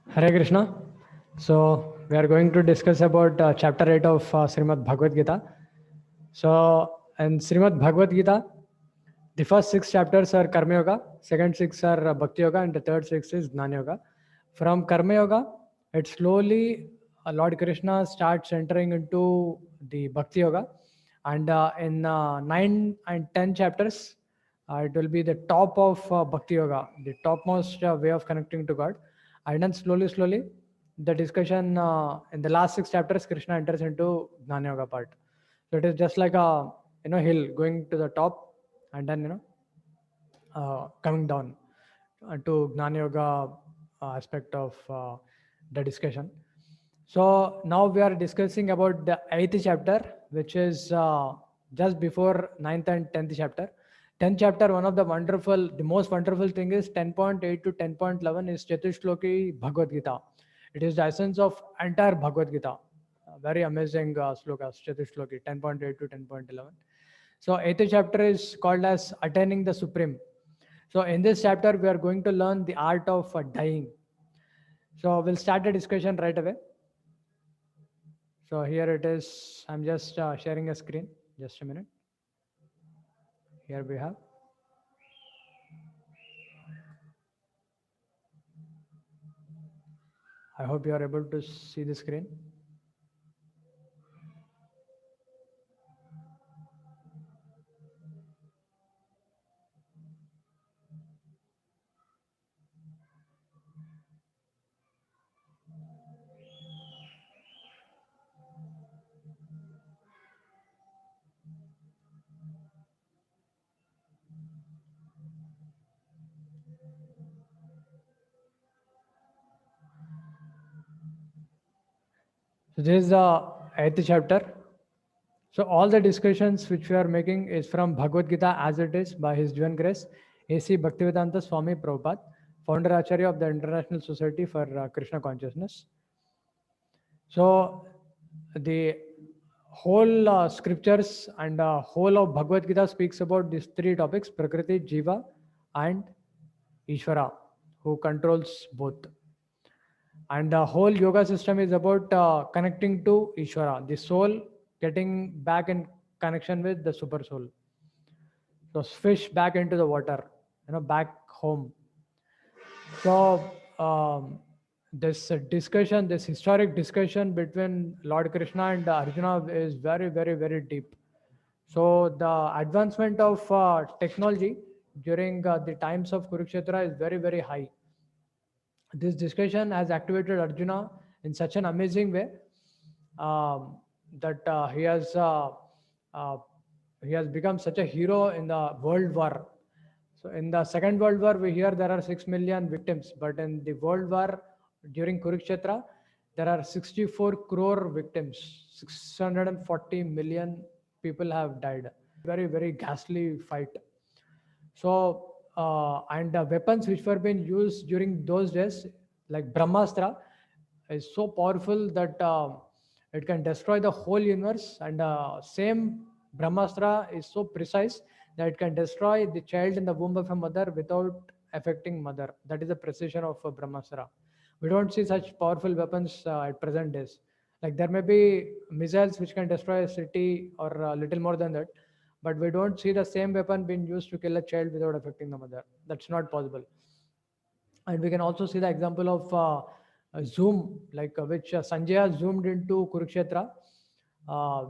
Hare Krishna. So we are going to discuss about chapter 8 of Srimad Bhagavad Gita. So in Srimad Bhagavad Gita, the first 6 chapters are Karma Yoga, second 6 are Bhakti Yoga, and the third 6 is Jnana Yoga. From Karma Yoga, it slowly Lord Krishna starts entering into the Bhakti Yoga, and in 9 and 10 chapters, it will be the top of Bhakti Yoga, the topmost way of connecting to God. And then slowly, the discussion in the last 6 chapters, Krishna enters into Jnana Yoga part. So it is just like a hill going to the top, and then coming down to Jnana Yoga aspect of the discussion. So now we are discussing about the 8th chapter, which is just before 9th and 10th chapter. 10th chapter, one of the most wonderful thing is 10.8 to 10.11 is Chatushloki Bhagavad Gita. It is the essence of entire Bhagavad Gita. Very amazing slokas, Chatushloki, 10.8 to 10.11. So 8th chapter is called as Attaining the Supreme. So in this chapter, we are going to learn the art of dying. So we'll start the discussion right away. So here it is. I'm just sharing a screen. Just a minute. Here we have. I hope you are able to see the screen. So this is the 8th chapter. So all the discussions which we are making is from Bhagavad Gita as it is by His Divine Grace, A.C. Bhaktivedanta Swami Prabhupada, founder Acharya of the International Society for Krishna Consciousness. So the whole scriptures and whole of Bhagavad Gita speaks about these 3 topics: Prakriti, Jiva, and Ishvara, who controls both. And the whole yoga system is about connecting to Ishvara, the soul getting back in connection with the super soul. So fish back into the water, back home. So this discussion, this historic discussion between Lord Krishna and Arjuna is very, very, very deep. So the advancement of technology during the times of Kurukshetra is very, very high. This discussion has activated Arjuna in such an amazing way that uh, he has become such a hero in the world war. So in the Second World War, we hear there are 6 million victims, but in the World War during Kurukshetra, there are 64 crore victims. 640 million people have died. Very, very ghastly fight. So, and the weapons which were being used during those days, like Brahmastra, is so powerful that it can destroy the whole universe. And same Brahmastra is so precise that it can destroy the child in the womb of a mother without affecting mother. That is the precision of Brahmastra. We don't see such powerful weapons at present days. Like there may be missiles which can destroy a city or a little more than that, but we don't see the same weapon being used to kill a child without affecting the mother. That's not possible. And we can also see the example of zoom, like which Sanjaya zoomed into Kurukshetra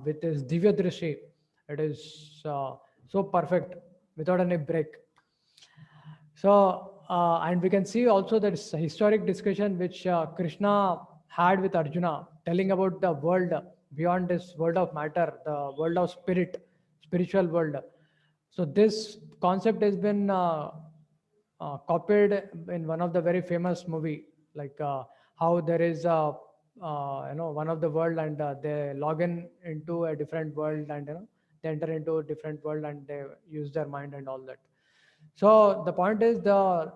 with his Divya Drishti. It is so perfect without any break. So, and we can see also that historic discussion which Krishna had with Arjuna, telling about the world beyond this world of matter, the world of spirit, spiritual world. So this concept has been copied in one of the very famous movie, like how there is one of the world and they log in into a different world and they enter into a different world and they use their mind and all that. So the point is the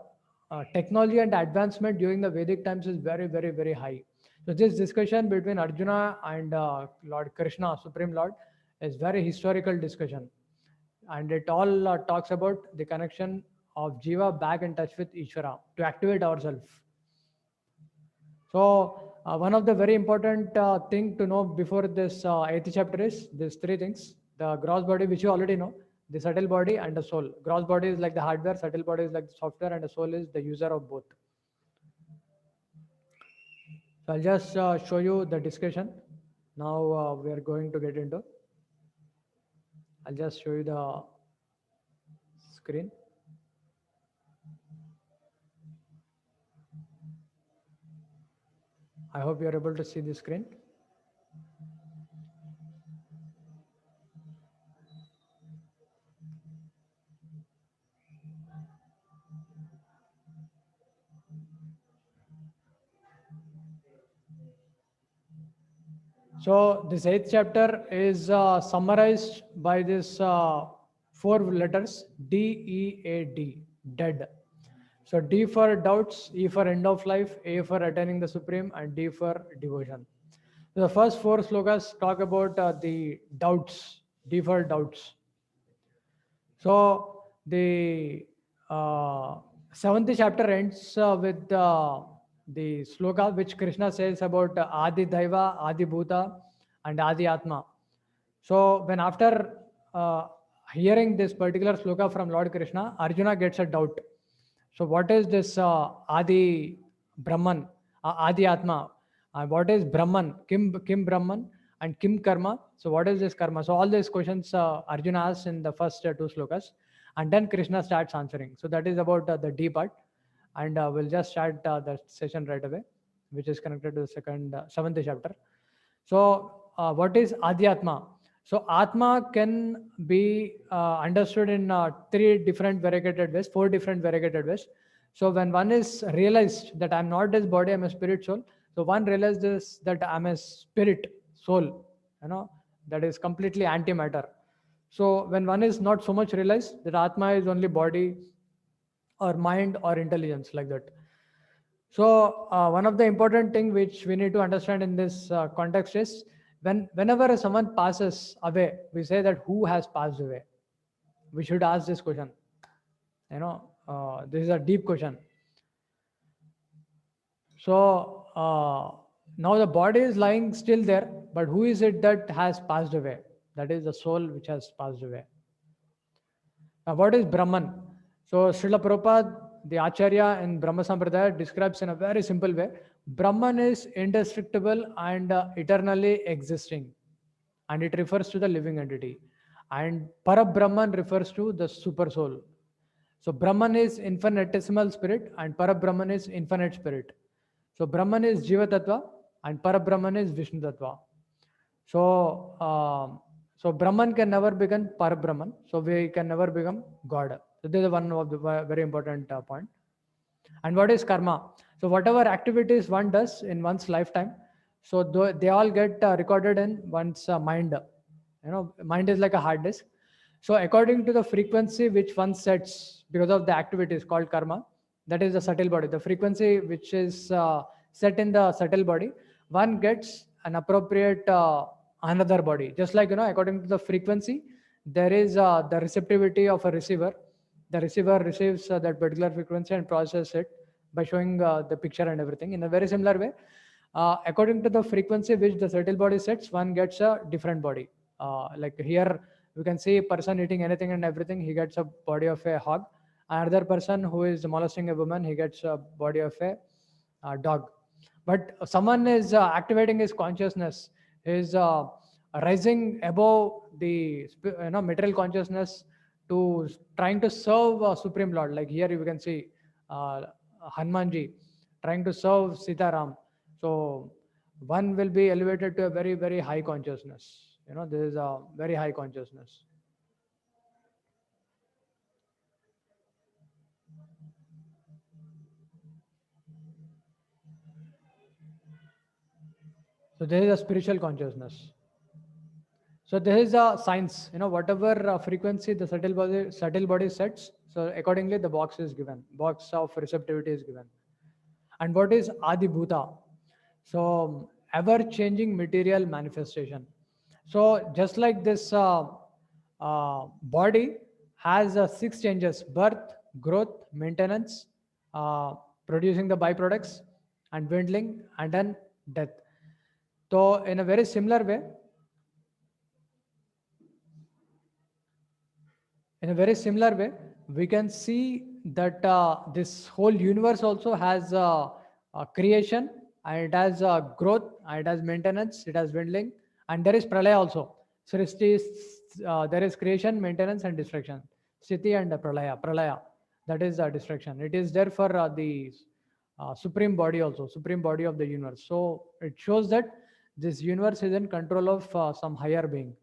technology and advancement during the Vedic times is very, very, very high. So this discussion between Arjuna and Lord Krishna, Supreme Lord, is very historical discussion, and it all talks about the connection of Jiva back in touch with Ishvara to activate ourselves. So one of the very important thing to know before this eighth chapter is these three things: the gross body, which you already know, the subtle body, and the soul. Gross body is like the hardware, subtle body is like the software, and the soul is the user of both. So I'll just show you the discussion. Now we are going to get into. I'll just show you the screen. I hope you are able to see the screen. So this eighth chapter is summarized by this four letters DEAD, dead. So D for doubts, E for end of life, A for attaining the supreme, and D for devotion. So the first four slokas talk about the doubts, D for doubts. So the seventh chapter ends with the sloka which Krishna says about Adi Daiva, Adi Bhuta, and Adi Atma. So when after hearing this particular sloka from Lord Krishna, Arjuna gets a doubt. So what is this Adi Brahman, Adi Atma? What is Brahman? Kim Brahman and Kim Karma? So what is this karma? So all these questions Arjuna asks in the first two slokas, and then Krishna starts answering. So that is about the D part, and we'll just start the session right away, which is connected to the seventh chapter. So what is Adhyatma? So Atma can be understood in three different variegated ways, four different variegated ways. So when one is realized that I'm not this body, I'm a spirit soul. So one realizes that I'm a spirit soul, that is completely antimatter. So when one is not so much realized that Atma is only body or mind or intelligence, like that. So one of the important thing which we need to understand in this context is whenever someone passes away, we say that who has passed away. We should ask this question. This is a deep question. So now the body is lying still there, but who is it that has passed away? That is the soul which has passed away. Now, what is Brahman? So Srila Prabhupada, the Acharya in Brahma Sampradaya, describes in a very simple way. Brahman is indestructible and eternally existing, and it refers to the living entity. And Parabrahman refers to the super soul. So Brahman is infinitesimal spirit and Parabrahman is infinite spirit. So Brahman is Jiva Tattva and Parabrahman is Vishnu Tattva. So Brahman can never become Parabrahman. So we can never become God. So this is one of the very important point. And what is karma? So whatever activities one does in one's lifetime, so they all get recorded in one's mind. Mind is like a hard disk. So according to the frequency which one sets because of the activities called karma, that is the subtle body. The frequency which is set in the subtle body, one gets an appropriate another body. Just like, according to the frequency, there is the receptivity of a receiver. The receiver receives that particular frequency and processes it by showing the picture and everything. In a very similar way, according to the frequency which the subtle body sets, one gets a different body. Like here, we can see a person eating anything and everything, he gets a body of a hog. Another person who is molesting a woman, he gets a body of a dog. But someone is activating his consciousness, is rising above the material consciousness to trying to serve Supreme Lord. Like here you can see Hanumanji trying to serve Sitaram. So one will be elevated to a very, very high consciousness. This is a very high consciousness. So there is a spiritual consciousness. So there is a science, whatever frequency the subtle body sets, so accordingly the box is given, box of receptivity is given. And what is Adi Bhuta? So ever-changing material manifestation. So just like this body has 6 changes: birth, growth, maintenance, uh, producing the byproducts, and dwindling, and then death. So, in a very similar way, we can see that this whole universe also has creation, and it has growth, and it has maintenance, it has dwindling, and there is pralaya also. Srishti is, there is creation, maintenance, and destruction. Sthiti and pralaya, that is destruction. It is there for the supreme body also, supreme body of the universe. So it shows that this universe is in control of some higher being.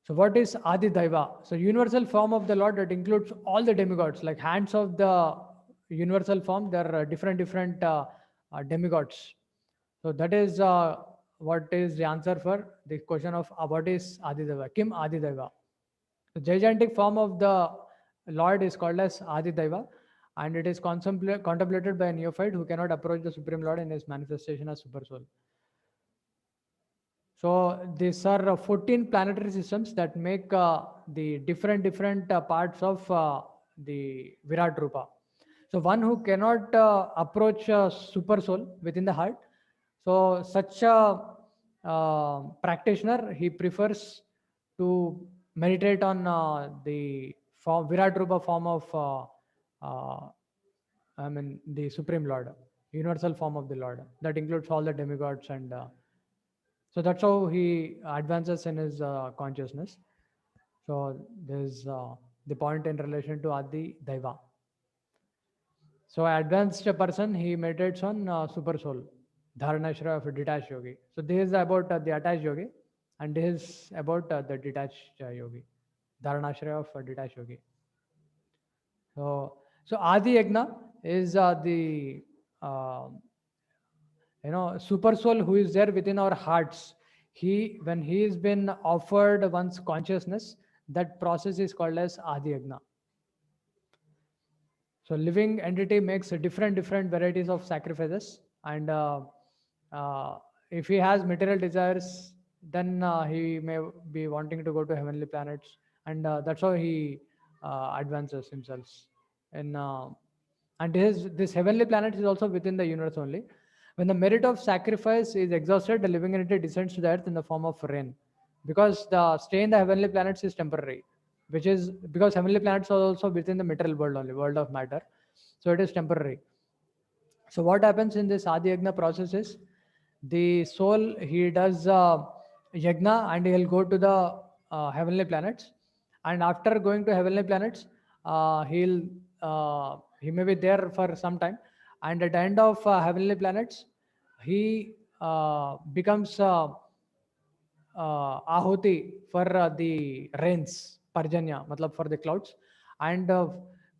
So what is Adi Daiva? So universal form of the Lord that includes all the demigods, like hands of the universal form. There are different demigods. So that is what is the answer for the question of what is Adi Daiva? Kim Adi Daiva? The gigantic form of the Lord is called as Adi Daiva, and it is contemplated by a neophyte who cannot approach the Supreme Lord in his manifestation as Super Soul. So these are 14 planetary systems that make the different parts of the Virat Rupa. So one who cannot approach super soul within the heart, so such a practitioner, he prefers to meditate on the form, Virat Rupa form of the Supreme Lord, universal form of the Lord. That includes all the demigods, and so that's how he advances in his consciousness. So there's the point in relation to Adi Daiva. So advanced person, he meditates on super soul, Dharanashra of a detached yogi. So this is about the attached yogi, and this is about the detached yogi, Dharanashra of a detached yogi. So Adi Yagna is the uh, super soul who is there within our hearts. He, when he has been offered one's consciousness, that process is called as Adi Yagna. So living entity makes different varieties of sacrifices, and if he has material desires, then he may be wanting to go to heavenly planets, and that's how he advances himself. In and this heavenly planet is also within the universe only. When the merit of sacrifice is exhausted, the living entity descends to the earth in the form of rain, because the stay in the heavenly planets is temporary, which is because heavenly planets are also within the material world only, world of matter, so it is temporary. So what happens in this Adi Yagna process is the soul, he does yagna, and he'll go to the heavenly planets, and after going to heavenly planets, he may be there for some time, and at the end of heavenly planets, he becomes ahuti for the rains, parjanya, matlab for the clouds, and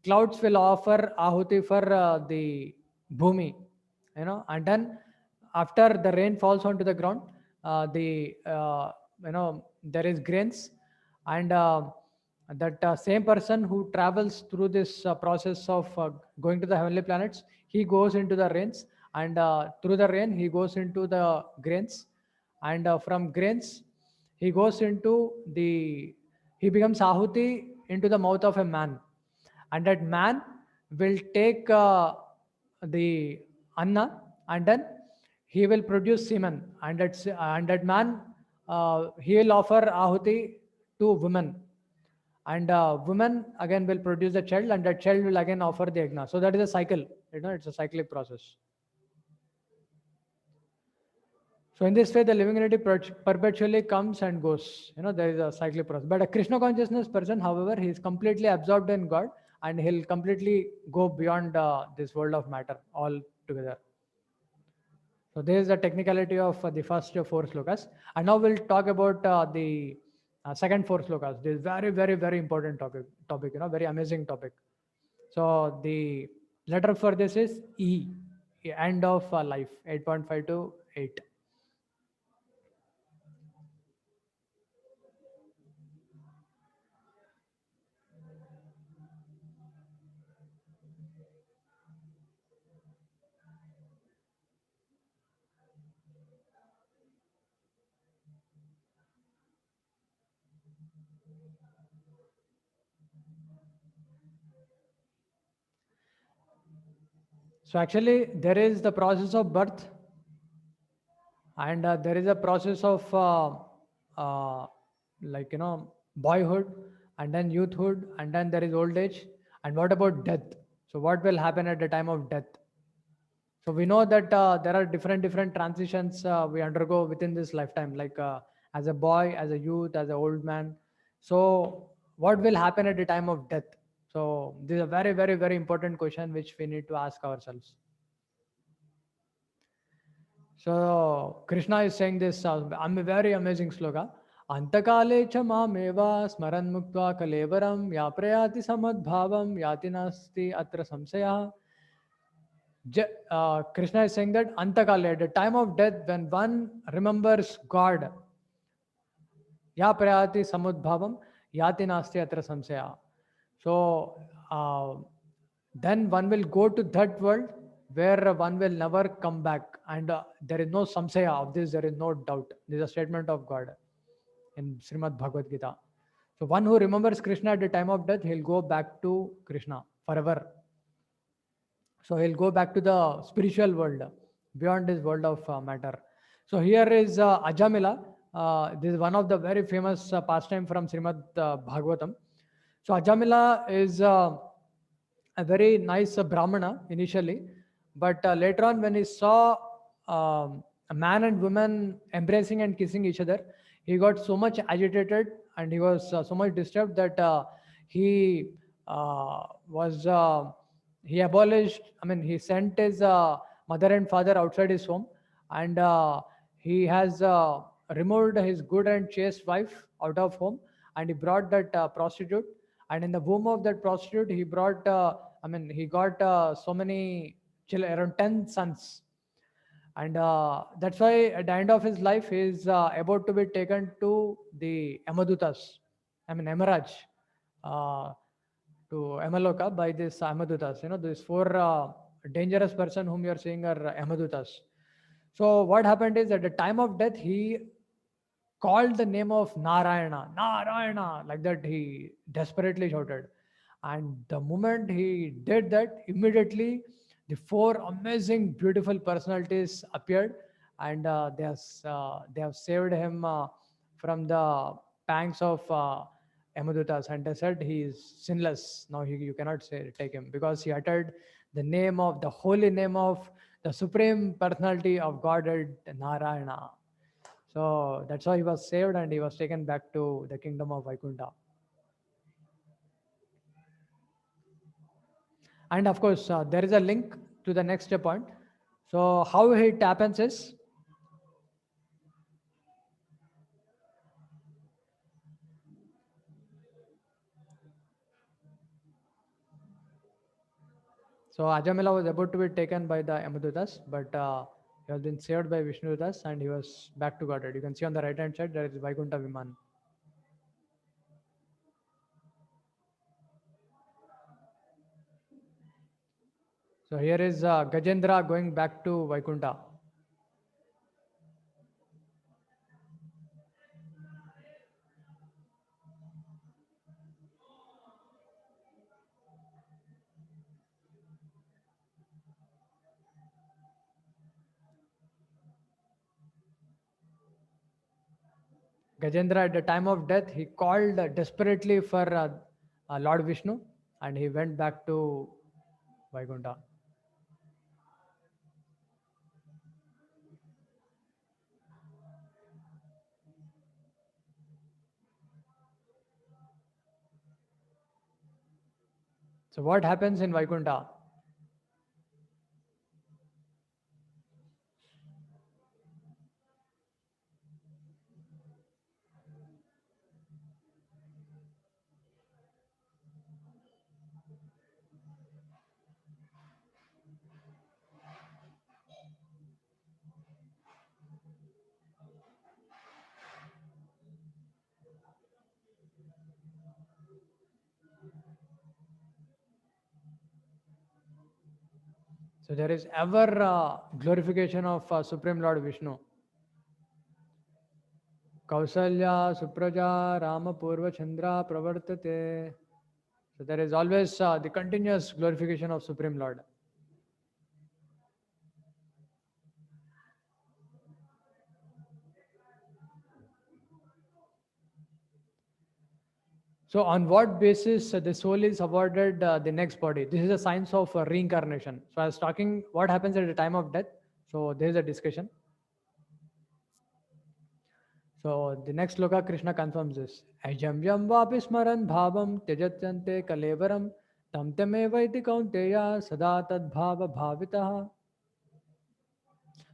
clouds will offer ahuti for the bhumi, and then after the rain falls onto the ground, the there is grains, and that same person who travels through this process of going to the heavenly planets, he goes into the rains, and through the rain he goes into the grains, and from grains he goes into the he becomes ahuti into the mouth of a man, and that man will take the anna, and then he will produce semen, and that man, he will offer ahuti to women, and women again will produce a child, and that child will again offer the yagna. So that is a cycle, it's a cyclic process. So in this way, the living entity perpetually comes and goes. There is a cyclic process. But a Krishna consciousness person, however, he is completely absorbed in God, and he'll completely go beyond this world of matter altogether. So there is the technicality of the first four slokas. And now we'll talk about the second four slokas. This is very important topic, very amazing topic. So the letter for this is E, end of life, 8.5 to 8. So actually, there is the process of birth, and there is a process of uh, like boyhood, and then youthhood, and then there is old age. And what about death? So what will happen at the time of death? So we know that there are different transitions we undergo within this lifetime, like as a boy, as a youth, as an old man. So what will happen at the time of death? So this is a very important question which we need to ask ourselves. So Krishna is saying this I'm a very amazing sloka. Antakale cha mameva smaran muktva kalevaram yaprayati samadbhavam yati nasti atra samsaya. Krishna is saying that Antakale, at the time of death, when one remembers God, ya prayati samudbhavam yati nasti atra samsaya. So then one will go to that world where one will never come back, and there is no samsaya of this, there is no doubt. This is a statement of God in Srimad Bhagavad Gita. So one who remembers Krishna at the time of death, he'll go back to Krishna forever. So he'll go back to the spiritual world, beyond this world of matter. So here is Ajamila. This is one of the very famous pastime from Srimad Bhagavatam. So Ajamila is a very nice Brahmana initially, but later on when he saw a man and woman embracing and kissing each other, he got so much agitated and he was so much disturbed that he was he abolished. I mean, he sent his mother and father outside his home, and he has removed his good and chaste wife out of home, and he brought that prostitute, and in the womb of that prostitute he brought he got so many children, around 10 sons. And that's why at the end of his life he is about to be taken to the Yamadutas, Emeraj, uh, to Yamaloka by this Yamadutas. These four dangerous person whom you are seeing are Yamadutas. So what happened is, at the time of death, he called the name of Narayana, Narayana, like that he desperately shouted. And the moment he did that, immediately the four amazing, beautiful personalities appeared, and they have saved him from the pangs of Yamadutas, and they said he is sinless. Now you cannot take him, because he uttered the holy name of the supreme personality of Godhead, Narayana. So that's why he was saved and he was taken back to the kingdom of Vaikuntha. And of course, there is a link to the next point. So how it happens is, so Ajamila was about to be taken by the Yamadutas, but he has been saved by Vishnudutas and he was back to Godhead. You can see on the right hand side there is Vaikuntha Viman. So here is Gajendra going back to Vaikuntha. Gajendra, at the time of death, he called desperately for Lord Vishnu, and he went back to Vaikuntha. So what happens in Vaikuntha? So there is ever glorification of Supreme Lord Vishnu. Kausalya, Supraja, Rama, Purva, Chandra, Pravartate. So there is always the continuous glorification of Supreme Lord. So on what basis the soul is awarded the next body? This is a science of reincarnation. So I was talking what happens at the time of death. So there is a discussion. So the next sloka Krishna confirms this. Ajam yam vapi smaran bhavam tyajatyante kalevaram tam tame vaiti kaunteya sada tad bhava bhavitaha.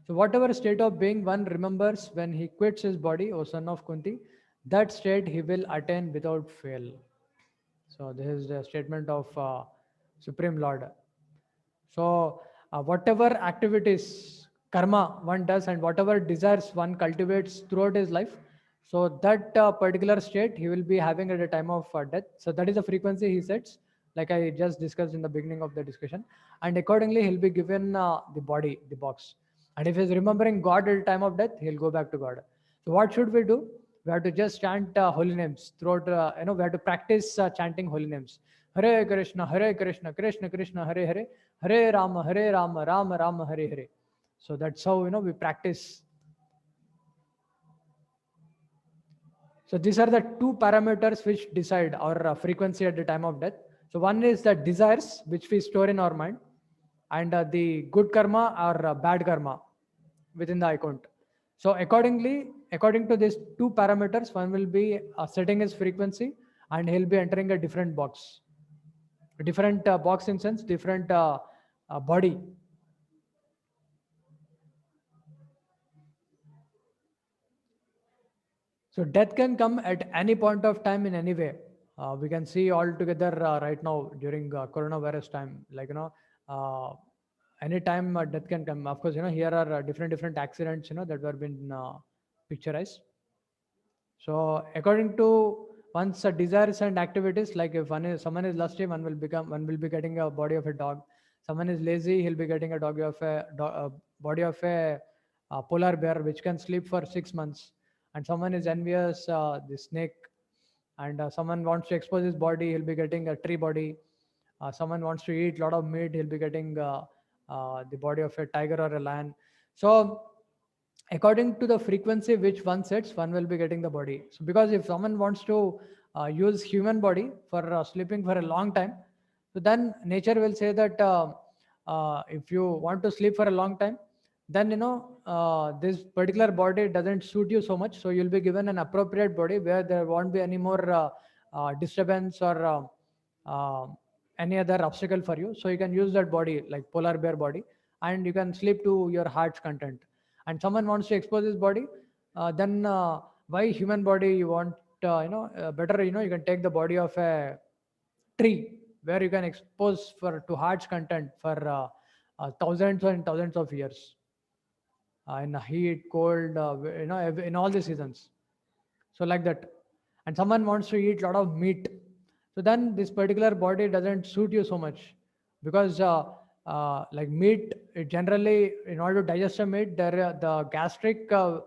So whatever state of being one remembers when he quits his body, O son of Kunti, that state he will attain without fail. So this is the statement of Supreme Lord. So whatever activities, karma one does and whatever desires one cultivates throughout his life, so that particular state he will be having at the time of death. So that is the frequency he sets, like I just discussed in the beginning of the discussion. And accordingly, he'll be given the body, the box. And if he's remembering God at the time of death, he'll go back to God. So what should we do? We have to just chant holy names throughout, we have to practice chanting holy names. Hare Krishna, Krishna Krishna, Hare Hare, Hare Rama, Rama Rama, Hare Hare. So that's how, we practice. So these are the two parameters which decide our frequency at the time of death. So one is the desires which we store in our mind, and the good karma or bad karma within the account. So according to these two parameters, one will be setting his frequency and he'll be entering a different box. A different box in sense, different body. So death can come at any point of time in any way. We can see all together right now during coronavirus time, like any time death can come. Of course, here are different accidents, that were been picturized. So according to one's desires and activities, like if someone is lusty, one will be getting a body of a dog. Someone is lazy, he'll be getting a body of a polar bear, which can sleep for 6 months. And someone is envious, the snake. And someone wants to expose his body, he'll be getting a tree body. Someone wants to eat a lot of meat, he'll be getting the body of a tiger or a lion. So according to the frequency which one sets, one will be getting the body. So because if someone wants to use human body for sleeping for a long time, so then nature will say that if you want to sleep for a long time, then this particular body doesn't suit you so much, so you'll be given an appropriate body where there won't be any more disturbance or uh, any other obstacle for you, so you can use that body like polar bear body, and you can sleep to your heart's content. And someone wants to expose his body, then why human body you want, better, you can take the body of a tree where you can expose for to heart's content for thousands and thousands of years in heat, cold, in all the seasons. So like that. And someone wants to eat a lot of meat, so then this particular body doesn't suit you so much, because like meat, it generally, in order to digest a meat, the gastric the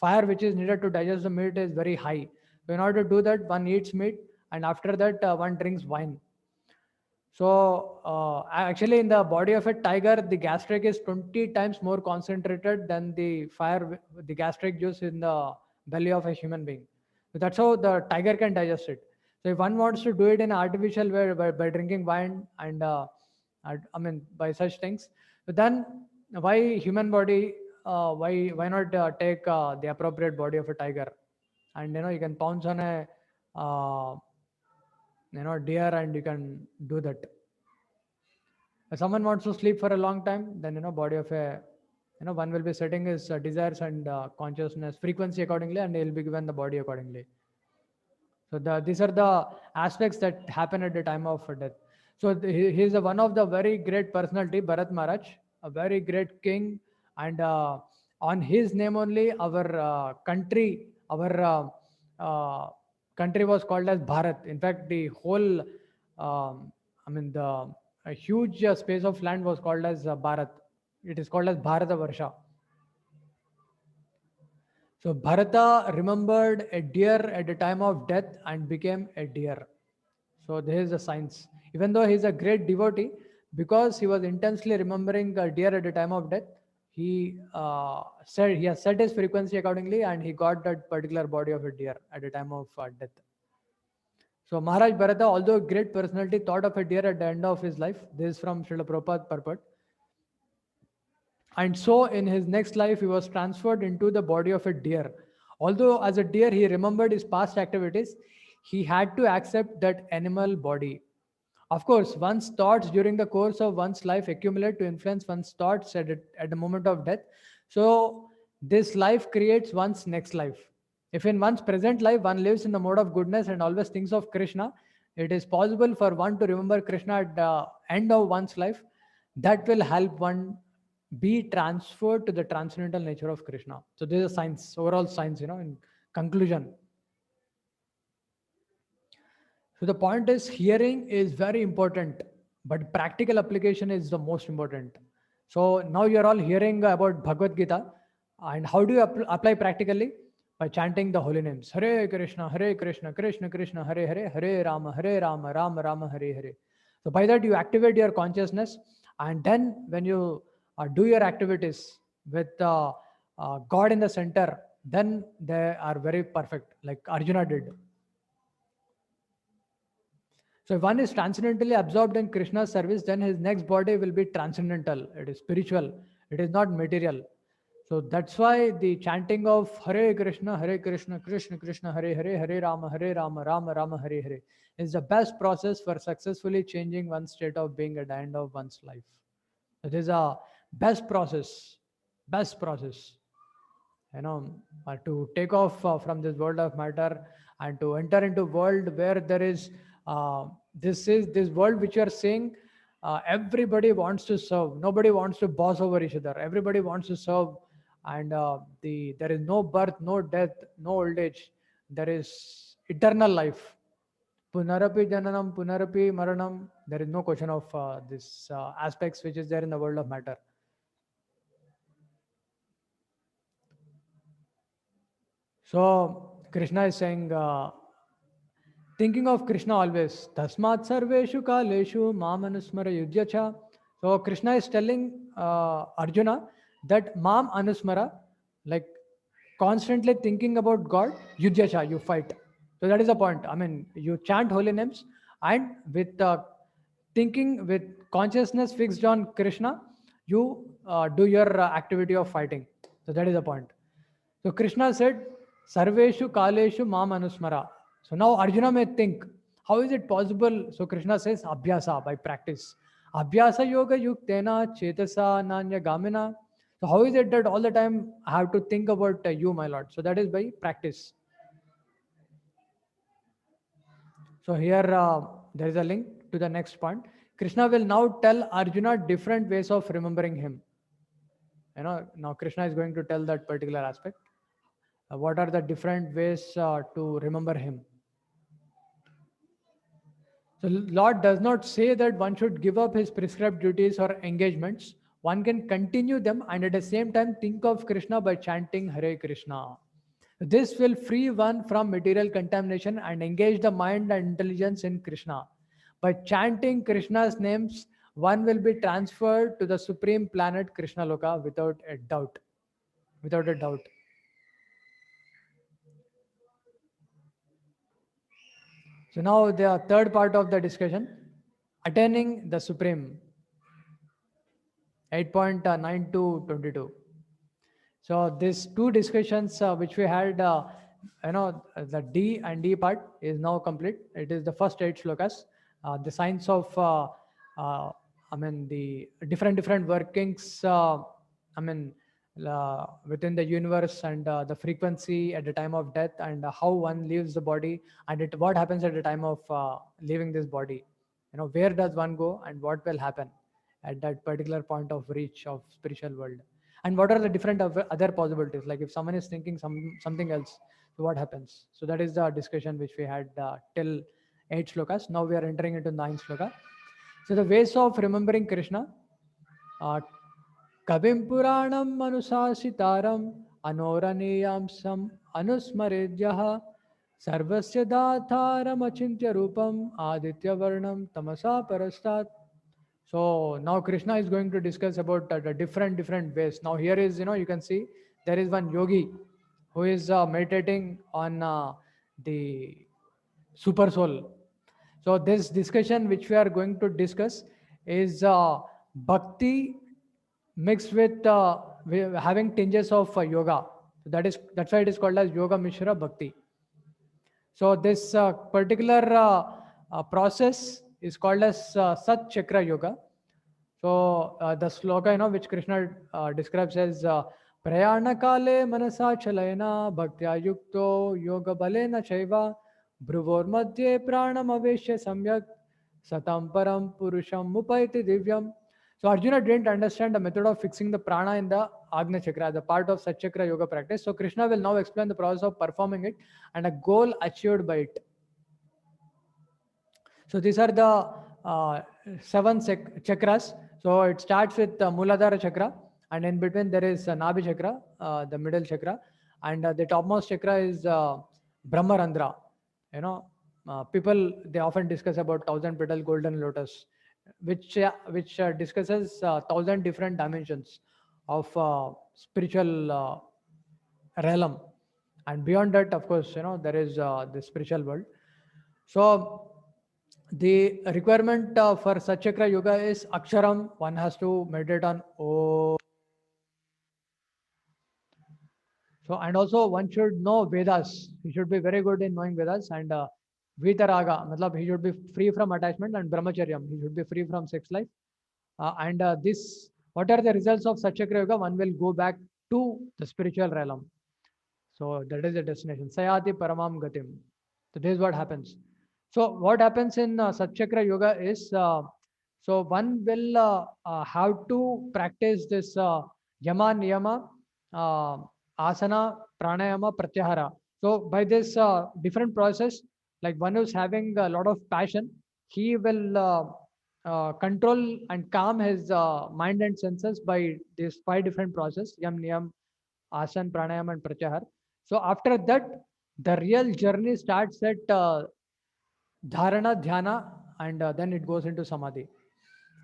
fire which is needed to digest the meat is very high. So in order to do that, one eats meat, and after that one drinks wine. So actually, in the body of a tiger, the gastric is 20 times more concentrated than the gastric juice in the belly of a human being. So that's how the tiger can digest it. So if one wants to do it in an artificial way by drinking wine and by such things, so then why human body? Why not take the appropriate body of a tiger? And you can pounce on a deer, and you can do that. If someone wants to sleep for a long time, then body of a one will be setting his desires and consciousness frequency accordingly, and he'll be given the body accordingly. So these are the aspects that happen at the time of death. So he is one of the very great personality, Bharat Maharaj, a very great king, and on his name only our country was called as Bharat. In fact, the whole, the a huge space of land was called as Bharat. It is called as Bharata Varsha. So Bharata remembered a deer at the time of death and became a deer. So there is a science. Even though he is a great devotee, because he was intensely remembering a deer at the time of death, he has set his frequency accordingly, and he got that particular body of a deer at the time of death. So Maharaj Bharata, although a great personality, thought of a deer at the end of his life. This is from Srila Prabhupada purport. And so in his next life, he was transferred into the body of a deer. Although as a deer, he remembered his past activities, he had to accept that animal body. Of course, one's thoughts during the course of one's life accumulate to influence one's thoughts at the moment of death. So this life creates one's next life. If in one's present life one lives in the mode of goodness and always thinks of Krishna, it is possible for one to remember Krishna at the end of one's life. That will help one be transferred to the transcendental nature of Krishna. So this is science, overall science, in conclusion. So the point is, hearing is very important, but practical application is the most important. So now you're all hearing about Bhagavad Gita, and how do you apply practically? By chanting the holy names: Hare Krishna, Krishna Krishna, Hare Hare, Hare Rama, Rama Rama, Hare Hare. So by that you activate your consciousness, and then when you do your activities with God in the center, then they are very perfect, like Arjuna did. So if one is transcendentally absorbed in Krishna's service, then his next body will be transcendental. It is spiritual. It is not material. So that's why the chanting of Hare Krishna, Krishna Krishna, Hare Hare, Hare Rama, Rama Rama, Hare Hare is the best process for successfully changing one's state of being at the end of one's life. It is a best process. Best process. To take off from this world of matter and to enter into world where there is this world which you are seeing. Everybody wants to serve. Nobody wants to boss over each other. Everybody wants to serve, and there is no birth, no death, no old age. There is eternal life. Punarapi jananam, punarapi maranam. There is no question of this aspects which is there in the world of matter. So Krishna is saying, thinking of Krishna always, Tasmat sarveshu kaleshu mamanusmara yudhyacha. So Krishna is telling Arjuna that mam anusmara, like constantly thinking about God, yudhyacha, you fight. So that is the point. I mean, you chant holy names, and with thinking, with consciousness fixed on Krishna, you do your activity of fighting. So that is the point. So Krishna said, Sarveshu Kaleshu Mam Anusmara. So now Arjuna may think, how is it possible? So Krishna says, Abhyasa, by practice. Abhyasa Yoga Yuktena Chetasa Nanya Gamina. So how is it that all the time I have to think about you, my Lord? So that is by practice. So here there is a link to the next point. Krishna will now tell Arjuna different ways of remembering him. Now Krishna is going to tell that particular aspect. What are the different ways to remember him? So Lord does not say that one should give up his prescribed duties or engagements. One can continue them and at the same time think of Krishna by chanting Hare Krishna. This will free one from material contamination and engage the mind and intelligence in Krishna. By chanting Krishna's names, one will be transferred to the supreme planet Krishna Loka without a doubt. Without a doubt. So now the third part of the discussion, attaining the supreme, 8.9 to 22. So these two discussions which we had, the D and D part is now complete. It is the first 8 shlokas. The science of, the different workings, within the universe, and the frequency at the time of death, and how one leaves the body, and what happens at the time of leaving this body. Where does one go and what will happen at that particular point of reach of spiritual world, and what are the different other possibilities, like if someone is thinking something else, so what happens. So that is the discussion which we had till 8 shlokas. Now we are entering into 9th shloka. So the ways of remembering Krishna, Kavim Puranam Manusasitaram अनोरणीयां सम अनुस्मरेद्यः सर्वस्य दातारमचिन्त्य रूपम आदित्य वर्णम तमसा परस्तात्. So now Krishna is going to discuss about the different ways. Now here is, you can see there is one yogi who is meditating on the super soul. So this discussion which we are going to discuss is bhakti mixed with having tinges of yoga. That's why it is called as Yoga Mishra Bhakti. So this particular process is called as Sat Chakra Yoga. So the sloka, which Krishna describes as Prayana Kale Manasa Chalayana Bhaktya Yukto Yoga Balena Chaiva Bruvor Madhye Pranam Aveshya Samyak Satam Param Purusham Mupaiti Divyam. So Arjuna didn't understand the method of fixing the prana in the Agna Chakra, the part of Sat Chakra Yoga practice. So Krishna will now explain the process of performing it and a goal achieved by it. So these are the seven chakras. So it starts with Muladhara chakra, and in between there is Nabhi chakra, the middle chakra, and the topmost chakra is Brahmarandra. People, they often discuss about thousand petal golden lotus, which discusses thousand different dimensions of spiritual realm, and beyond that, of course, there is the spiritual world. So the requirement for Satchakra Yoga is Aksharam. One has to meditate on O. So, and also one should know Vedas. He should be very good in knowing Vedas, and Vitaraga, matlab he should be free from attachment, and Brahmacharyam, he should be free from sex life. And what are the results of Satchakra Yoga? One will go back to the spiritual realm. So that is the destination. Sayati Paramam Gatim. So this is what happens. So what happens in Satchakra Yoga is, so one will have to practice this Yama, Niyama, Asana, Pranayama, Pratyahara. So by this different process, like one who's having a lot of passion, he will control and calm his mind and senses by these 5 different processes: Yam, Niyam, Asan, Pranayama, and Pratyahara. So after that, the real journey starts at Dharana, Dhyana, and then it goes into Samadhi.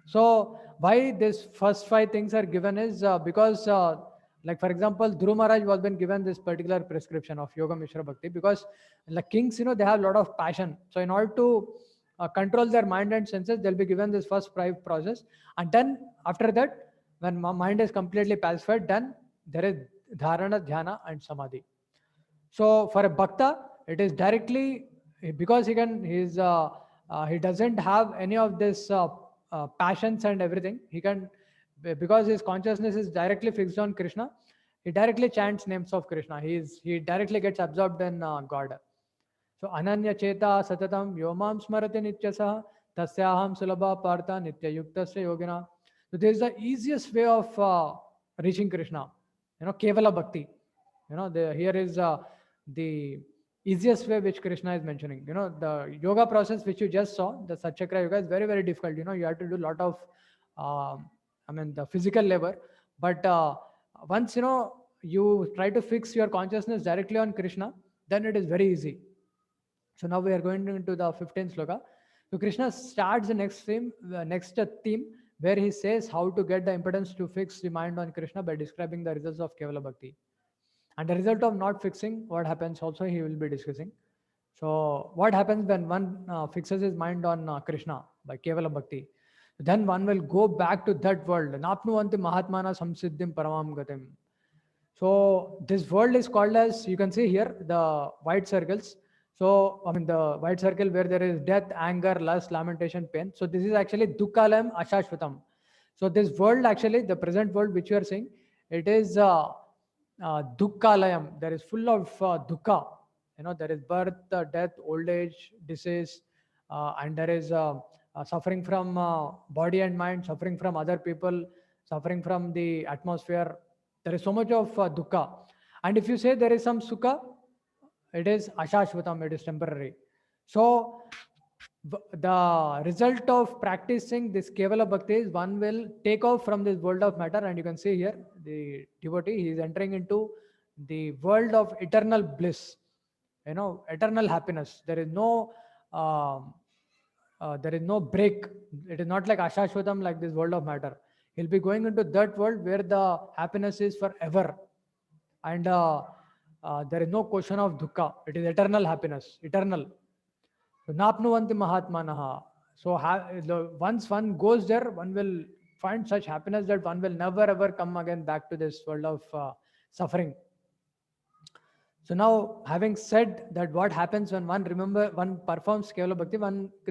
So why this first 5 things are given is because, like for example, Dhruv Maharaj was been given this particular prescription of Yoga Mishra Bhakti because the kings, they have a lot of passion. So in order to control their mind and senses, they'll be given this first 5 process, and then after that, when mind is completely pacified, then there is Dharana, Dhyana, and Samadhi. So for a bhakta, it is directly, because he doesn't have any of this passions and everything. He can, because his consciousness is directly fixed on Krishna, he directly chants names of Krishna. He directly gets absorbed in God. So Ananya Cheta Satatam Yomam Smarati Nityasah Tasyaham Sulabha Partha Nitya Yuktasya Yogina. So this is the easiest way of reaching Krishna. Kevala Bhakti. Here is the easiest way which Krishna is mentioning. The yoga process which you just saw, the Satchakra Yoga, is very, very difficult. You have to do a lot of, the physical labor. But once, you try to fix your consciousness directly on Krishna, then it is very easy. So now we are going into the 15th sloka. So Krishna starts the next theme where he says how to get the impedance to fix the mind on Krishna by describing the results of Kevala Bhakti. And the result of not fixing, what happens also he will be discussing. So what happens when one fixes his mind on Krishna by Kevala Bhakti? Then one will go back to that world. Napnuvanti Mahatmana Samsiddhim Paramam Gatim. So this world is called as, you can see here, the white circles. So, the white circle where there is death, anger, lust, lamentation, pain. So this is actually Dukkalayam Ashashvatam. So this world, actually, the present world which you are seeing, it is Dukkalayam. There is full of Dukkha. There is birth, death, old age, disease, and there is suffering from body and mind, suffering from other people, suffering from the atmosphere. There is so much of dukkha. And if you say there is some sukha, it is ashashvatam, it is temporary. So the result of practicing this Kevala Bhakti is one will take off from this world of matter, and you can see here the devotee, he is entering into the world of eternal bliss, eternal happiness. There is no break. It is not like Ashashvatam, like this world of matter. He'll be going into that world where the happiness is forever, and there is no question of dukkha. It is eternal happiness, eternal. So, Napnuvanti Mahatmanaha. So once one goes there, one will find such happiness that one will never ever come again back to this world of suffering. So now, having said that, what happens when one performs Kevala Bhakti,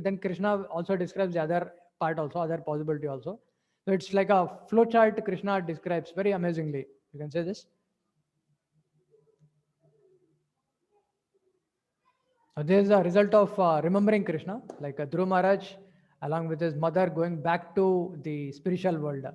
then Krishna also describes the other part also, other possibility also. So it's like a flowchart Krishna describes very amazingly. You can say this. So this is a result of remembering Krishna, like Dhruva Maharaj, along with his mother, going back to the spiritual world.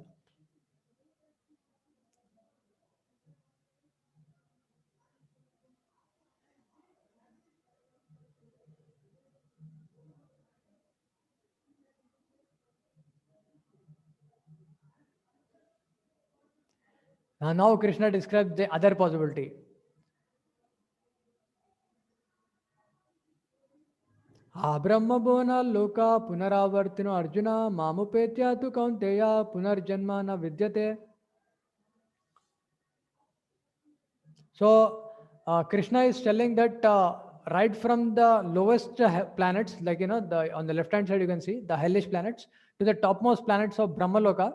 Now Krishna describes the other possibility. Brahmabhona loka punaravartino Arjuna mamupetya tu kaunteya punarjanma na vidyate. So Krishna is telling that right from the lowest planets, like on the left hand side you can see the hellish planets, to the topmost planets of Brahmaloka,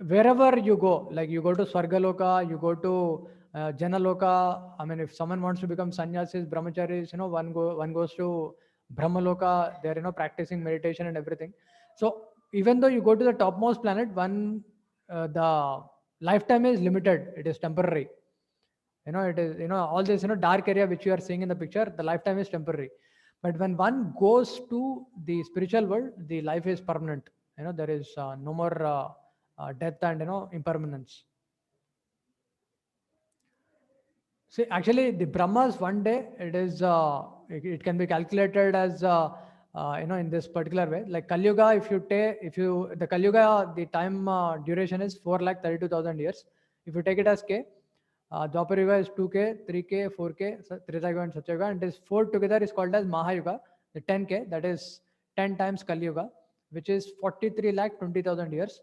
wherever you go, like you go to Swargaloka, you go to Janaloka. I mean, if someone wants to become sannyasis, brahmacharis, one goes to Brahmaloka. They're practicing meditation and everything. So even though you go to the topmost planet, the lifetime is limited. It is temporary. It is all this dark area which you are seeing in the picture. The lifetime is temporary. But when one goes to the spiritual world, the life is permanent. There is no more death and impermanence. See, actually, the Brahmas one day it can be calculated as in this particular way. Like Kali Yuga, the Kali Yuga, the time duration is 4,32,000 years. If you take it as K, Dwapar Yuga is 2K, 3K, 4K, Treta Yuga and Satya Yuga, and this 4 together is called as Mahayuga, the 10K, that is 10 times Kali Yuga, which is 43,20,000 years.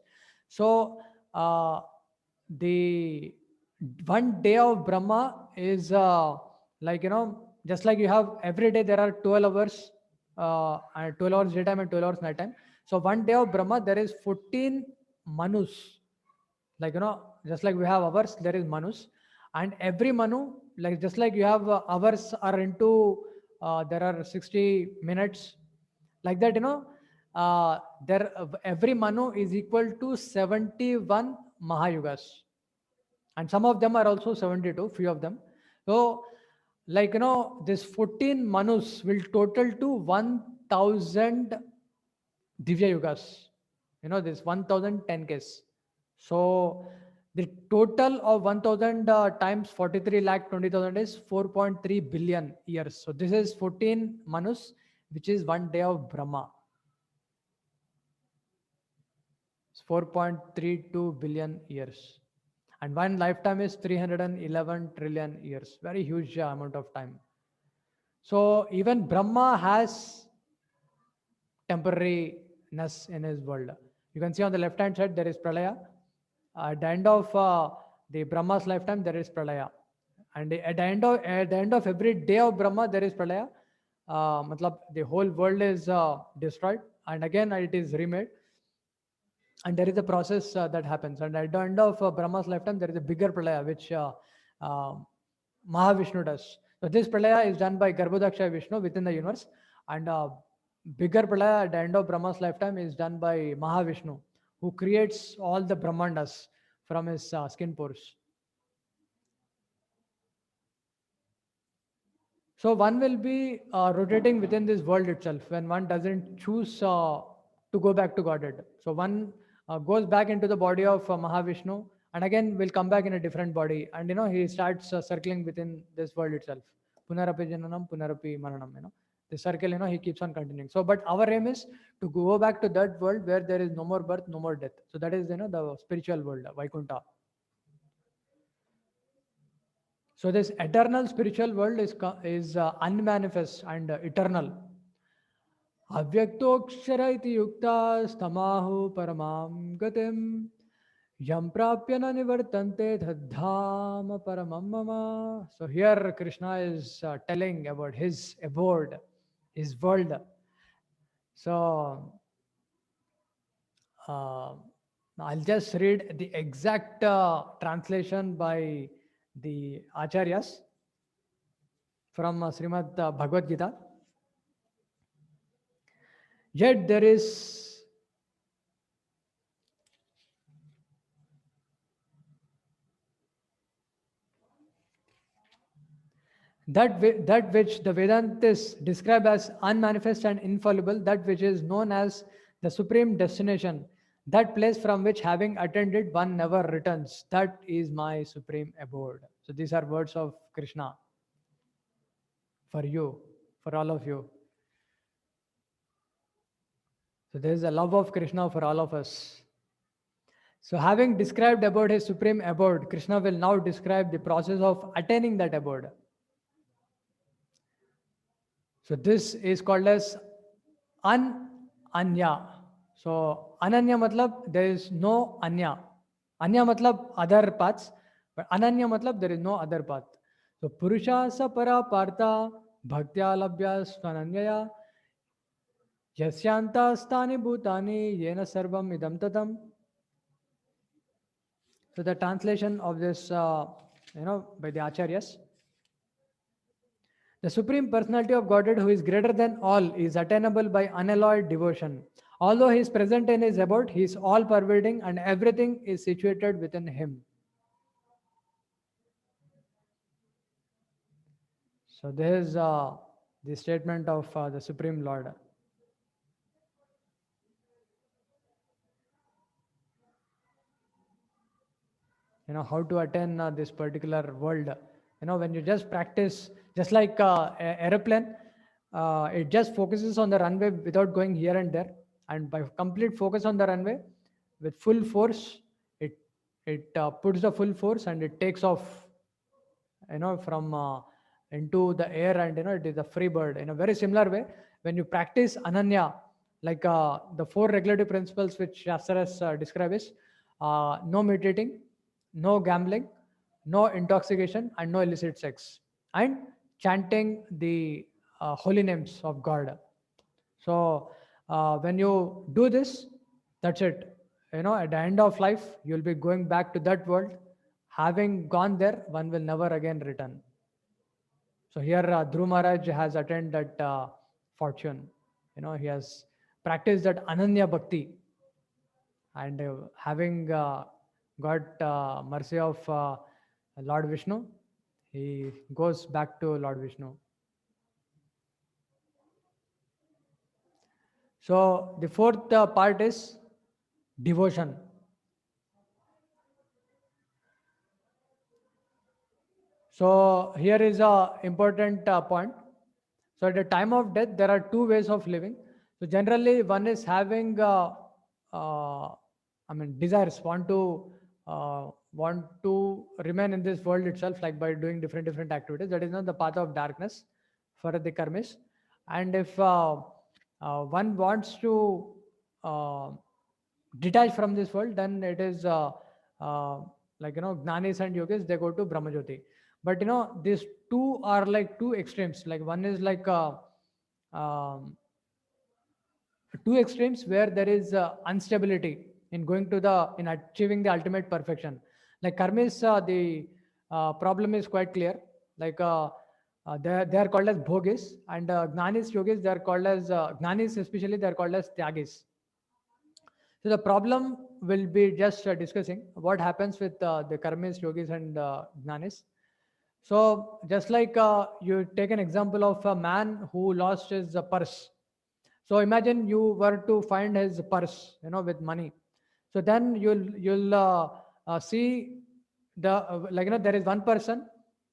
So the one day of Brahma is just like you have every day there are 12 hours, and 12 hours daytime and 12 hours nighttime. So one day of Brahma there is 14 Manus. Like just like we have hours, there is Manus, and every Manu, like just like you have hours are into there are 60 minutes, like that every Manu is equal to 71 Mahayugas, and some of them are also 72, few of them. So like this 14 Manus will total to 1000 Divya Yugas, this 1010 case. So the total of 1000 times 43,20,000 is 4.3 billion years. So this is 14 Manus, which is one day of Brahma. It's 4.32 billion years. And one lifetime is 311 trillion years. Very huge amount of time. So even Brahma has temporariness in his world. You can see on the left hand side there is Pralaya. At the end of the Brahma's lifetime there is Pralaya. And at the end of every day of Brahma there is Pralaya. The whole world is destroyed and again it is remade. And there is a process that happens. And at the end of Brahma's lifetime, there is a bigger pralaya, which Mahavishnu does. So this pralaya is done by Garbhodaksha Vishnu within the universe. And bigger pralaya at the end of Brahma's lifetime is done by Mahavishnu, who creates all the Brahmandas from his skin pores. So one will be rotating within this world itself when one doesn't choose to go back to Godhead. So one goes back into the body of Mahavishnu and again will come back in a different body, and he starts circling within this world itself. Punarapi jananam, punarapi maranam. The circle, he keeps on continuing. So, but our aim is to go back to that world where there is no more birth, no more death. So that is the spiritual world, Vaikuntha. So this eternal spiritual world is unmanifest and eternal. Avyaktoksara iti yukta stamahu paramam gatim yam prapya na nivartante tadhama paramam mama. So here Krishna is telling about his abode, his world. So uh, I'll just read the exact translation by the Acharyas from Srimad Bhagavad Gita. Yet there is that which the Vedantis describe as unmanifest and infallible, that which is known as the supreme destination, that place from which having attended one never returns, that is my supreme abode. So these are words of Krishna for you, for all of you. So there is a love of Krishna for all of us. So having described about his supreme abode, Krishna will now describe the process of attaining that abode. So this is called as Ananya. So Ananya matlab there is no Anya. Anya matlab other paths, but Ananya matlab there is no other path. So Purusha Sapara Partha Bhaktya Labhya Svananyaya Yasyanta Stani Bhutani Yena Sarvam Idam Tatam. So the translation of this, by the Acharyas. The Supreme Personality of Godhead, who is greater than all, is attainable by unalloyed devotion. Although he is present in his abode, he is all pervading and everything is situated within him. So this is the statement of the Supreme Lord. How to attain this particular world. When you just practice, just like aeroplane, it just focuses on the runway without going here and there, and by complete focus on the runway with full force, it puts the full force and it takes off from into the air, and it is a free bird. In a very similar way, when you practice Ananya, like the four regulative principles which Shastras describe is no meditating, no gambling, no intoxication, and no illicit sex, and chanting the holy names of God. So when you do this, that's it. At the end of life, you'll be going back to that world. Having gone there, one will never again return. So here Dhruv Maharaj has attained that fortune. He has practiced that Ananya Bhakti, and having got mercy of Lord Vishnu, he goes back to Lord Vishnu. So the fourth part is devotion. So here is a important point. So at the time of death, there are two ways of living. So generally, one is having, desires, want to remain in this world itself, like by doing different activities. That is not the path of darkness for the karmis. And if one wants to detach from this world, then it is Gnanis and Yogis, they go to Brahmajyoti. But these two are like two extremes. Like one is like two extremes where there is instability in achieving the ultimate perfection. Like karmis, the problem is quite clear. Like they are called as bhogis, and Gnanis, Yogis, they are called as Gnanis, especially they are called as tyagis. So the problem will be just discussing what happens with the karmis, yogis, and Gnanis. So just like you take an example of a man who lost his purse. So imagine you were to find his purse, with money. So then you'll see there is one person,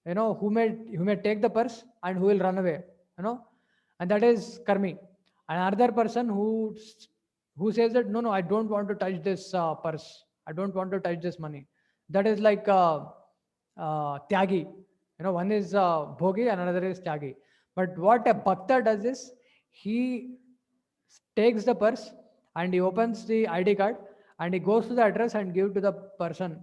who may take the purse and who will run away, and that is karmi. Another person who says that no, I don't want to touch this purse, I don't want to touch this money. That is like tyagi. One is bhogi and another is tyagi. But what a bhakta does is he takes the purse and he opens the ID card and he goes to the address and give to the person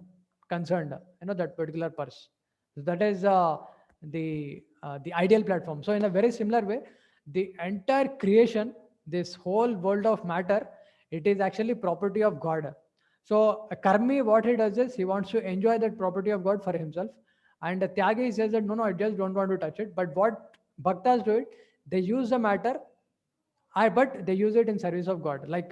concerned, that particular purse. So that is the ideal platform. So in a very similar way, the entire creation, this whole world of matter, it is actually property of God. So a karmi, what he does is he wants to enjoy that property of God for himself. And the tyagi says that no, I just don't want to touch it. But what bhaktas do it, they use the matter but they use it in service of God. Like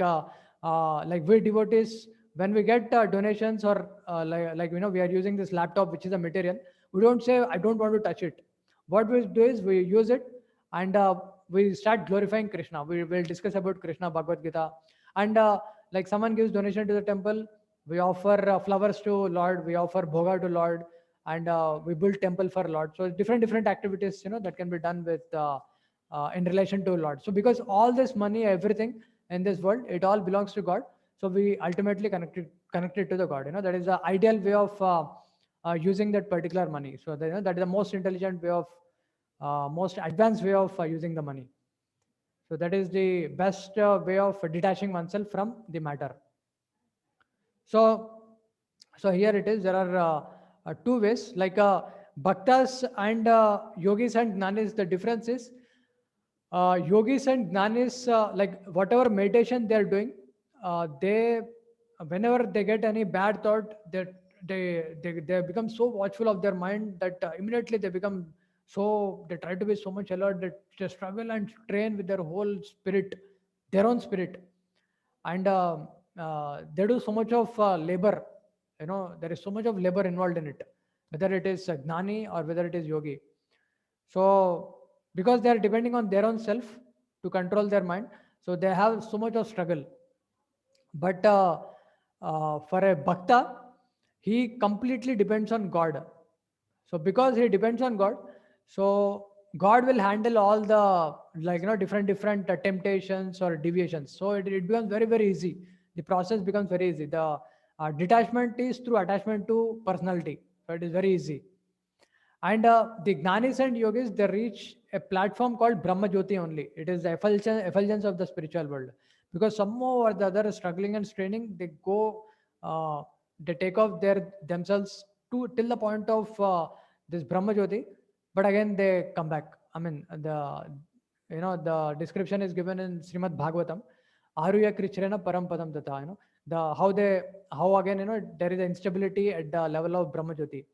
we devotees, when we get donations or we are using this laptop, which is a material, we don't say I don't want to touch it. What we do is we use it and we start glorifying Krishna. We will discuss about Krishna, Bhagavad Gita, and like someone gives donation to the temple, we offer flowers to Lord, we offer bhoga to Lord, and we build temple for Lord. So different activities, that can be done with. In relation to Lord. So because all this money, everything in this world, it all belongs to God. So we ultimately connected to the God. That is the ideal way of using that particular money. So that is the most intelligent way of, most advanced way of using the money. So that is the best way of detaching oneself from the matter. So, so here it is. There are two ways. Like bhaktas and yogis and gnanis. The difference is yogis and gnanis, like whatever meditation they are doing, they whenever they get any bad thought, they become so watchful of their mind that immediately they become so, they try to be so much alert that they struggle and train with their whole spirit, their own spirit, and they do so much of labor. There is so much of labor involved in it, whether it is gnani or whether it is yogi. So because they are depending on their own self to control their mind, so they have so much of struggle. But for a bhakta, he completely depends on God. So because he depends on God, so God will handle all the, different temptations or deviations. So it becomes very easy. The process becomes very easy. The detachment is through attachment to personality. So it is very easy. And the Gnanis and Yogis, they reach a platform called Brahma Jyoti only. It is the effulgence of the spiritual world. Because somehow or the other, struggling and straining, they go, they take off themselves to till the point of this Brahma Jyoti, but again they come back. I mean, the description is given in Srimad Bhagavatam. Aruya Krichrena Param Padam Tata. How again, there is instability at the level of Brahma Jyoti.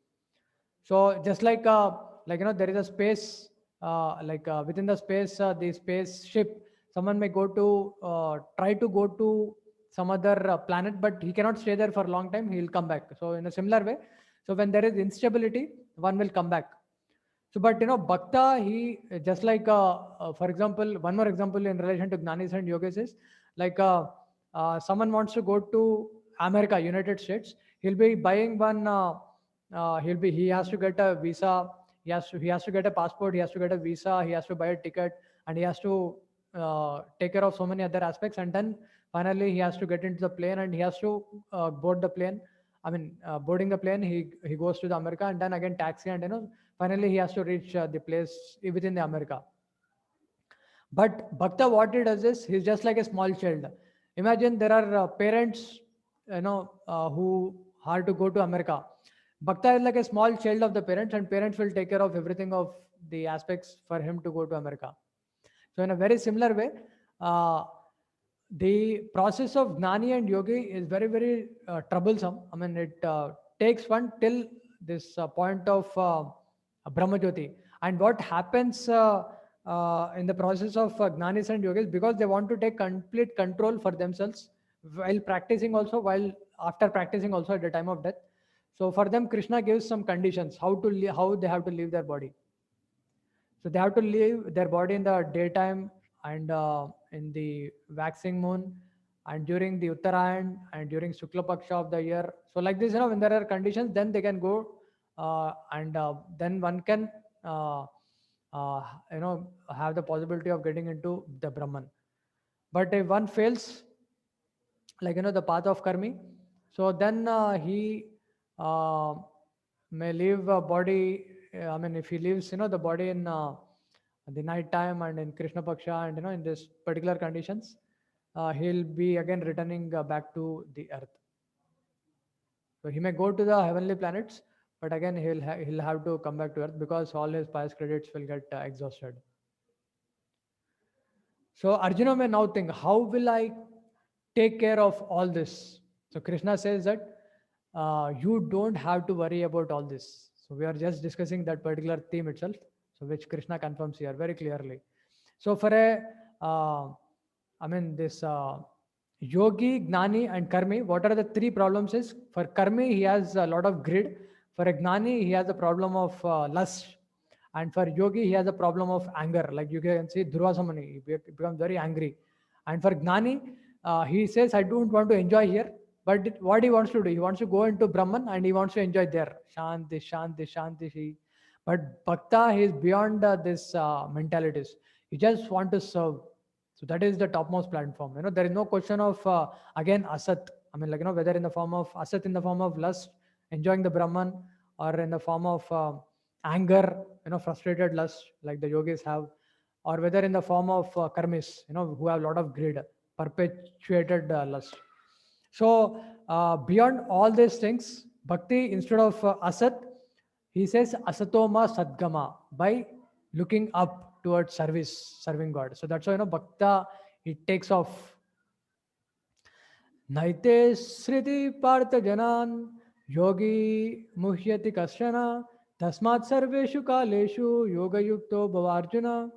So just there is a space, within the space, the spaceship, someone may go to try to go to some other planet, but he cannot stay there for a long time. He will come back. So in a similar way, so when there is instability, one will come back. So, but bhakta, he just for example, one more example in relation to gnanis and yogis is like someone wants to go to America, United States. He'll be buying one. He has to get a visa. He has to get a passport. He has to get a visa. He has to buy a ticket, and he has to take care of so many other aspects. And then finally, he has to get into the plane, and he has to board the plane. I mean, boarding the plane, he goes to the America, and then again taxi, and finally he has to reach the place within the America. But bhakta, what he does is he's just like a small child. Imagine there are parents, who are to go to America. Bhakta is like a small child of the parents, and parents will take care of everything of the aspects for him to go to America. So in a very similar way, uh, the process of gnani and yogi is very troublesome. I mean, it takes one till this point of Brahmajyoti. And what happens in the process of gnanis and yogis, because they want to take complete control for themselves while practicing also, while after practicing also at the time of death. So for them, Krishna gives some conditions how they have to leave their body. So they have to leave their body in the daytime and in the waxing moon and during the Uttarayan and during Shukla Paksha of the year. So like this, when there are conditions, then they can go and then one can, uh, have the possibility of getting into the Brahman. But if one fails, the path of karmi, so then he uh, may leave a body if he leaves, the body in the night time and in Krishna Paksha and, in this particular conditions, he'll be again returning back to the earth. So he may go to the heavenly planets, but again he'll have to come back to earth because all his pious credits will get exhausted. So Arjuna may now think, how will I take care of all this? So Krishna says that you don't have to worry about all this. So we are just discussing that particular theme itself, so which Krishna confirms here very clearly. So for this yogi, gnani, and karmi, what are the three problems? Is for karmi he has a lot of greed. For a gnani he has a problem of lust, and for yogi he has a problem of anger. Like you can see Durvasa Muni, he becomes very angry. And for gnani, he says, I don't want to enjoy here, but what he wants to do, he wants to go into Brahman and he wants to enjoy there. Shanti, Shanti, Shanti. But Bhakta, he is beyond this mentalities. He just want to serve. So that is the topmost platform. There is no question of again asat. Whether in the form of asat, in the form of lust, enjoying the Brahman, or in the form of anger, frustrated lust, like the yogis have, or whether in the form of karmis, who have a lot of greed, perpetuated lust. So beyond all these things, bhakti, instead of asat, he says asatoma sadgama, by looking up towards service, serving God. So that's why bhakta, it takes off. Naite sriti partha janan yogi muhyati kasyana tasmat sarveshu kaleshu yoga yukto bhavarjuna.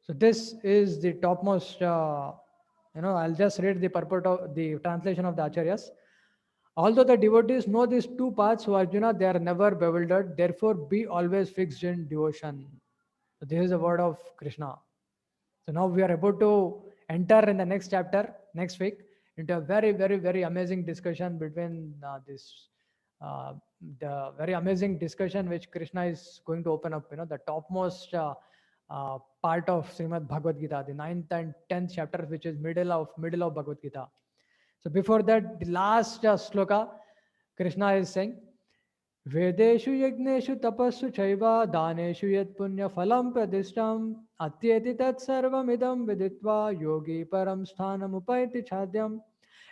So this is the topmost, I'll just read the purport of the translation of the Acharyas. Although the devotees know these two paths, so Arjuna, they are never bewildered. Therefore, be always fixed in devotion. So this is the word of Krishna. So now we are about to enter in the next chapter, next week, into a very, very, very amazing discussion between the very amazing discussion which Krishna is going to open up, the topmost part of Srimad Bhagavad Gita, the 9th and 10th chapter, which is middle of Bhagavad Gita. So before that, the last sloka, Krishna is saying, Vedeshu yagneshu tapassu chaiva daneshu yat punya phalam pradishtam atyeti tat sarvam idam viditva yogi param sthanam upaiti chadyam.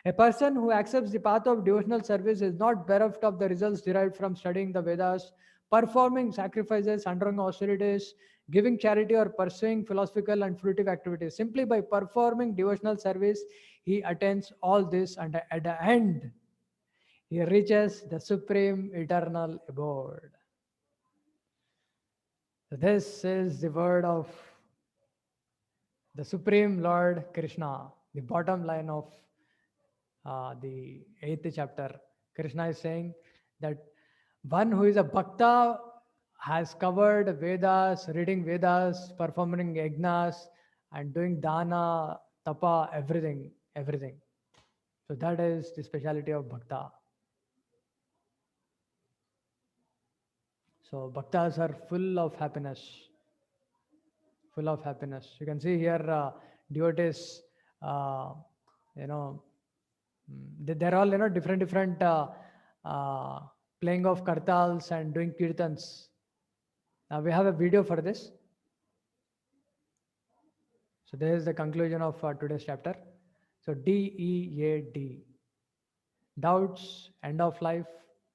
A person who accepts the path of devotional service is not bereft of the results derived from studying the Vedas, performing sacrifices, undergoing austerities, giving charity, or pursuing philosophical and fruitive activities. Simply by performing devotional service, he attains all this, and at the end, he reaches the supreme eternal abode. So this is the word of the Supreme Lord Krishna, the bottom line of the 8th chapter. Krishna is saying that one who is a bhakta has covered Vedas, reading Vedas, performing yajnas, and doing dana, tapa, everything. So that is the speciality of bhakta. So bhaktas are full of happiness. You can see here devotees, they're all different playing of kartals and doing kirtans. Now we have a video for this. So this is the conclusion of today's chapter. So DEAD, doubts, end of life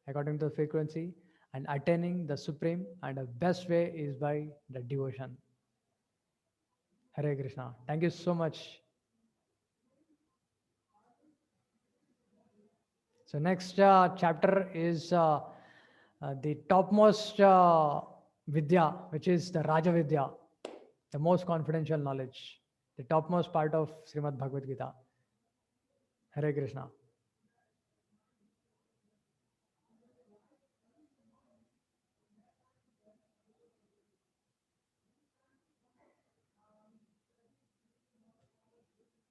according to the frequency, and attaining the supreme, and the best way is by the devotion. Hare Krishna. Thank you so much. So next chapter is the topmost vidya, which is the Raja Vidya, the most confidential knowledge, the topmost part of Srimad Bhagavad Gita. Hare Krishna.